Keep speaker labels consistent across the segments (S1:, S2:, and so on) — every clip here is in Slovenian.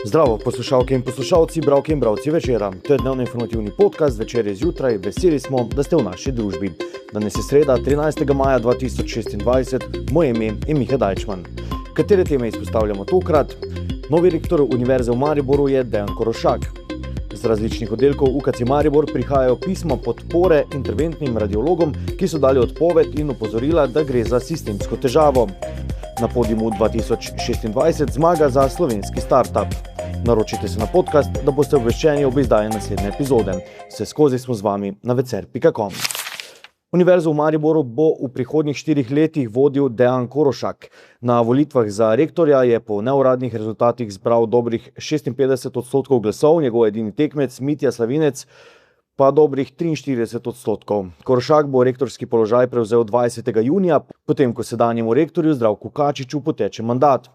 S1: Zdravo, poslušalke in poslušalci, bralke in bralci večera. To je dnevno informativni podcast Večer zjutraj. Veseli smo, da ste v naši družbi. Danes je sreda, 13. maja 2026. Moje ime je Miha Dajčman. Katere teme izpostavljamo tokrat? Novi rektor Univerze v Mariboru je Dejan Korošak. Z različnih oddelkov UKC Maribor prihajajo pisma podpore interventnim radiologom, ki so dali odpoved in opozorila, da gre za sistemsko težavo. Na podiumu 2026 zmaga za slovenski startup. Naročite se na podcast, da boste obveščeni ob izdaji naslednje epizode. Vse skozi smo z vami na vecer.com. Univerzo v Mariboru bo v prihodnjih 4 letih vodil Dejan Korošak. Na volitvah za rektorja je po neuradnih rezultatih zbral dobrih 56% glasov, njegov edini tekmec Mitja Slavinec pa dobrih 43%. Korošak bo rektorski položaj prevzel 20. junija, potem ko sedanjemu rektorju Zdravku Kačiču poteče mandat.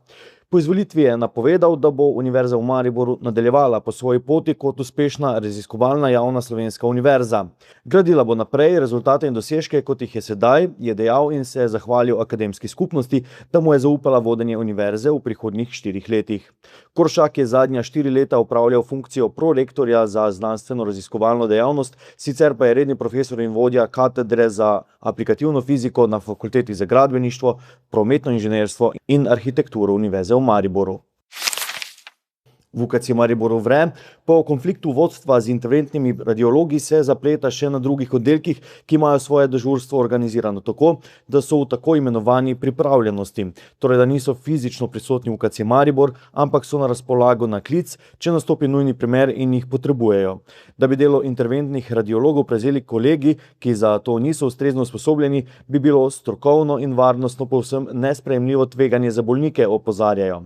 S1: Po izvolitvi je napovedal, da bo Univerza v Mariboru nadaljevala po svoji poti kot uspešna raziskovalna javna slovenska univerza. Gradila bo naprej rezultate in dosežke, kot jih je sedaj, je dejal in se je zahvalil akademski skupnosti, da mu je zaupala vodenje univerze v prihodnjih 4 letih. Korošak je zadnja 4 leta upravljal funkcijo prorektorja za znanstveno-raziskovalno dejavnost, sicer pa je redni profesor in vodja katedre za aplikativno fiziko na Fakulteti za gradbeništvo, prometno inženirstvo in arhitekturo Univerze v Mariboru. V UKC Mariboru vre, po konfliktu vodstva z interventnimi radiologi se zapleta še na drugih oddelkih, ki imajo svoje dežurstvo organizirano tako, da so v tako imenovani pripravljenosti, torej da niso fizično prisotni v UKC Maribor, ampak so na razpolago na klic, če nastopi nujni primer in jih potrebujejo. Da bi delo interventnih radiologov prevzeli kolegi, ki za to niso ustrezno usposobljeni, bi bilo strokovno in varnostno povsem nesprejemljivo tveganje za bolnike, opozarjajo.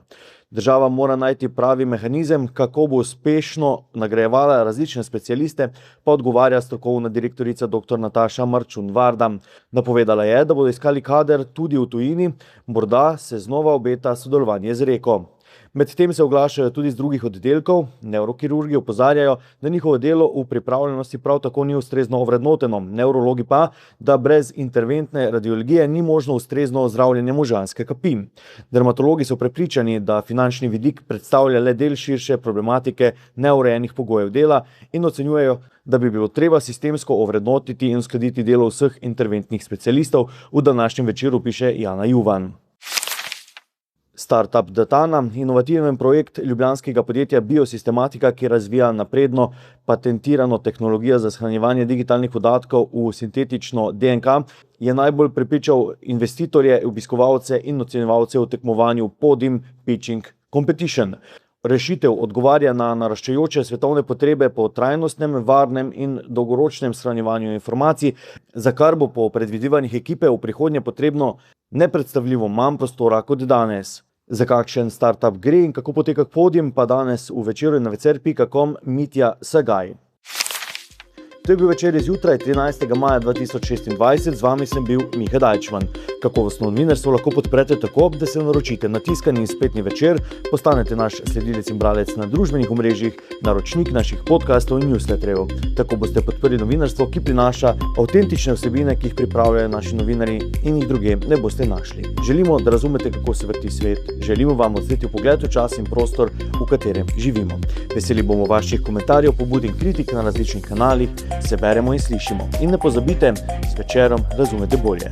S1: Država mora najti pravi mehanizem, kako bo uspešno nagrajevala različne specialiste, pa odgovarja strokovna direktorica dr. Nataša Marčun-Varda. Napovedala je, da bodo iskali kader tudi v tujini, morda se znova obeta sodelovanje z Reko. Medtem se oglašajo tudi z drugih oddelkov. Nevrokirurgi opozarjajo, da njihovo delo v pripravljenosti prav tako ni ustrezno ovrednoteno. Nevrologi pa, da brez interventne radiologije ni možno ustrezno zdravljenje možganske kapi. Dermatologi so prepričani, da finančni vidik predstavlja le del širše problematike neurejenih pogojev dela in ocenjujejo, da bi bilo treba sistemsko ovrednotiti in uskladiti delo vseh interventnih specialistov, v današnjem Večeru piše Jana Juvan. Startup Datana, inovativen projekt ljubljanskega podjetja Biosistematika, ki razvija napredno patentirano tehnologijo za shranjevanje digitalnih podatkov v sintetično DNK, je najbolj prepričal investitorje, obiskovalce in ocenjevalce v tekmovanju Podium Pitching Competition. Rešitev odgovarja na naraščajoče svetovne potrebe po trajnostnem, varnem in dolgoročnem shranjevanju informacij, za kar bo po predvidevanjih ekipe v prihodnje potrebno nepredstavljivo manj prostora kot danes. Za kakšen startup gre in kako poteka Podium, pa danes v Večeru na vecer.com Mitja Sagaj. To je bil Večer zjutraj 13. maja 2026, z vami sem bil Miha Dajčman. Kakovostno novinarstvo lahko podprete tako, da se naročite na tiskani in spletni Večer, postanete naš sledilec in bralec na družbenih omrežjih, naročnik naših podcastov in newsletterjev. Tako boste podprli novinarstvo, ki prinaša avtentične vsebine, ki jih pripravljajo naši novinarji in jih druge ne boste našli. Želimo, da razumete, kako se vrti svet. Želimo vam odvzeti vpogled v čas in prostor, v katerem živimo. Veseli bomo vaših komentarjev, pobud in kritik na različnih kanalih. Se beremo in slišimo. In ne pozabite, s Večerom razumete bolje.